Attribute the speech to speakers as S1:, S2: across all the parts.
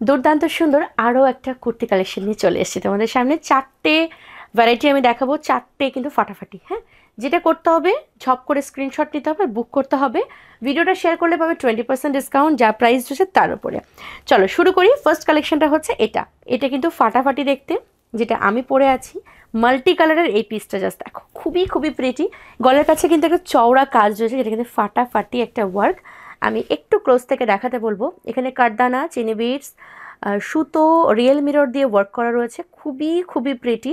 S1: দুর্দান্ত সুন্দর আরও একটা কুর্তি কালেকশন নিয়ে চলে এসেছি তোমাদের সামনে। 4টে ভ্যারাইটি আমি দেখাবো, 4টে কিন্তু ফাটাফাটি। হ্যাঁ, যেটা করতে হবে ঝপ করে স্ক্রিনশট নিতে হবে, বুক করতে হবে। ভিডিওটা শেয়ার করলে পাবে 20% ডিসকাউন্ট, যা প্রাইস রয়েছে তার উপরে। চলো শুরু করি। ফার্স্ট কালেকশনটা হচ্ছে এটা কিন্তু ফাটাফাটি দেখতে, যেটা আমি পরে আছি। মাল্টি কালারের এই পিসটা জাস্ট দেখো, খুবই খুবই প্রিটি। গলার কাছে কিন্তু একটা চওড়া কাজ রয়েছে, যেটা কিন্তু ফাটাফাটি একটা ওয়ার্ক। আমি একটু ক্লোজ থেকে দেখাতে বলবো। এখানে কারদানা, চিনি বিটস, সুতো, রিয়েল মিরর দিয়ে ওয়ার্ক করা রয়েছে, খুবই খুবই প্রিটি।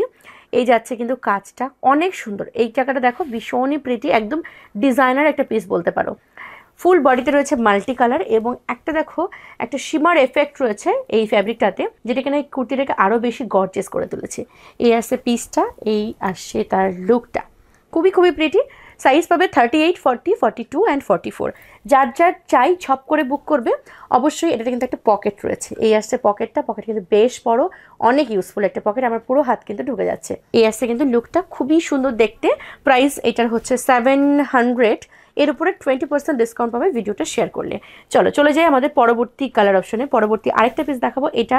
S1: এই যাচ্ছে কিন্তু কাজটা অনেক সুন্দর। এই জায়গাটা দেখো ভীষণই প্রিটি, একদম ডিজাইনার একটা পিস বলতে পারো। ফুল বডিতে রয়েছে মাল্টি কালার এবং একটা দেখো একটা শিমার এফেক্ট রয়েছে এই ফ্যাব্রিকটাতে, যেটা কিনা এই কুর্তিটাকে আরও বেশি গর্জিয়াস করে তুলেছে। এই আসছে পিসটা, এই আসছে তার লুকটা, খুবই খুবই প্রিটি। সাইজ পাবে 38, 40, 42 অ্যান্ড 44। যার যার চাই ছপ করে বুক করবে। অবশ্যই এটাতে কিন্তু একটা পকেট রয়েছে। এই আসছে পকেটটা, পকেট কিন্তু বেশ বড়, অনেক ইউজফুল একটা পকেট। আমার পুরো হাত কিন্তু ঢুকে যাচ্ছে। এই আসছে কিন্তু লুকটা খুবই সুন্দর দেখতে। প্রাইস এটার হচ্ছে 700। এর উপরে 20% ডিসকাউন্ট পাবে ভিডিওটা শেয়ার করলে। চলো চলে যাই আমাদের পরবর্তী কালার অপশনে। পরবর্তী আরেকটা পিস দেখাবো। এটা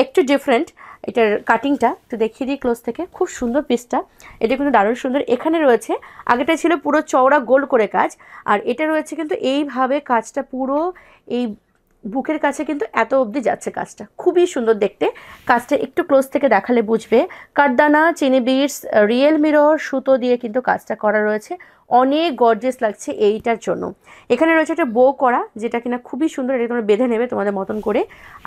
S1: একটু ডিফারেন্ট, এটার কাটিংটা একটু দেখিয়ে দিই ক্লোজ থেকে। খুব সুন্দর পিসটা, এটা কিন্তু দারুণ সুন্দর। এখানে রয়েছে, আগেটা ছিল পুরো চওড়া গোল করে কাজ, আর এটা রয়েছে কিন্তু এইভাবে কাজটা পুরো এই বুকের কাছে কিন্তু এত অবধি যাচ্ছে কাজটা, খুবই সুন্দর দেখতে। কাজটা একটু ক্লোজ থেকে দেখালে বুঝবে। কারদানা, চিনি বিটস, রিয়েল মিরর, সুতো দিয়ে কিন্তু কাজটা করা রয়েছে, অনেক গর্জিয়াস লাগছে এইটার জন্য। এখানে রয়েছে একটা বো করা, যেটা কিনা খুবই সুন্দর। এটা তোমরা বেঁধে নেবে তোমাদের মতন করে।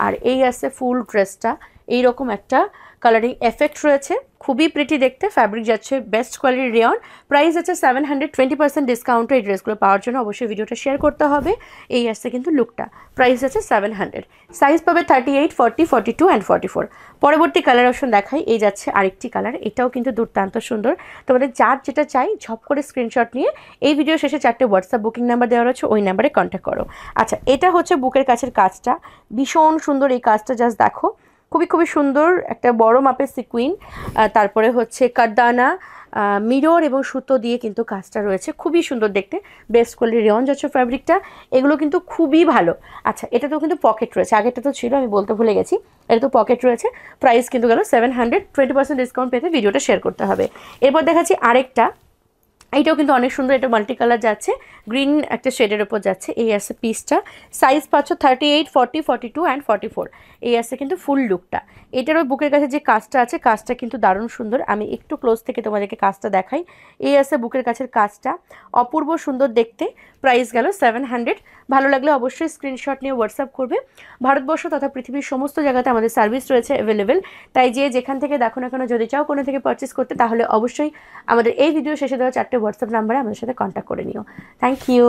S1: আর এই আসছে ফুল ড্রেসটা, এইরকম একটা কালারিং এফেক্ট রয়েছে, খুবই প্রিটি দেখতে। ফ্যাব্রিক যাচ্ছে বেস্ট কোয়ালিটির রেয়ন। প্রাইস আছে 700। 20% ডিসকাউন্টে এই ড্রেসগুলো পাওয়ার জন্য অবশ্যই ভিডিওটা শেয়ার করতে হবে। এই আসছে কিন্তু লুকটা। প্রাইস আছে 700। সাইজ পাবে 38, 40, 42 অ্যান্ড 44। পরবর্তী কালার অপশন দেখাই। এই যাচ্ছে আরেকটি কালার, এটাও কিন্তু দুর্দান্ত সুন্দর। তোমাদের যার যেটা চাই ঝপ করে স্ক্রিনশট নিয়ে এই ভিডিও শেষে 4টে হোয়াটসঅ্যাপ বুকিং নাম্বার দেওয়া রয়েছে, ওই নাম্বারে কন্ট্যাক্ট করো। আচ্ছা, এটা হচ্ছে বুকের কাছের কাজটা, ভীষণ সুন্দর এই কাজটা, জাস্ট দেখো খুবই খুবই সুন্দর। একটা বড় মাপের সিকুইন, তারপরে হচ্ছে কারদানা, মিরর এবং সুতো দিয়ে কিন্তু কাজটা রয়েছে, খুবই সুন্দর দেখতে। বেস্ট কোয়ালিটি রেয়ন যাচ্ছে ফ্যাব্রিকটা, এগুলো কিন্তু খুবই ভালো। আচ্ছা, এটা তো কিন্তু পকেট রয়েছে, আগেরটা তো ছিল আমি বলতে ভুলে গেছি। এটা তো পকেট রয়েছে। প্রাইস কিন্তু গেল 700। 20% ডিসকাউন্ট পেতে ভিডিওটা শেয়ার করতে হবে। এরপর দেখাচ্ছি আরেকটা, এইটাও কিন্তু অনেক সুন্দর। এটা মাল্টি কালার যাচ্ছে, গ্রিন একটা শেডের ওপর যাচ্ছে। এই আছে পিসটা, সাইজ পাচ্ছ 38, 40, 42 অ্যান্ড 44। এই আছে কিন্তু ফুল লুকটা। এটারও বুকের কাছে যে কাজটা আছে, কাজটা কিন্তু দারুণ সুন্দর। আমি একটু ক্লোজ থেকে তোমাদেরকে কাজটা দেখাই। এই আছে বুকের কাছের কাজটা, অপূর্ব সুন্দর দেখতে। প্রাইস গেল 700। ভালো লাগলে অবশ্যই স্ক্রিনশট নিয়ে হোয়াটসঅ্যাপ করবে। ভারতবর্ষ তথা পৃথিবীর সমস্ত জায়গাতে আমাদের সার্ভিস রয়েছে অ্যাভেলেবেল। তাই যেখান থেকে দেখো না কেন, যদি চাও কোনো থেকে পারচেস করতে, তাহলে অবশ্যই আমাদের এই ভিডিও শেষে দেওয়া 4টে হোয়াটসঅ্যাপ নাম্বারে আমাদের সাথে কন্ট্যাক্ট করে নিও। Thank you.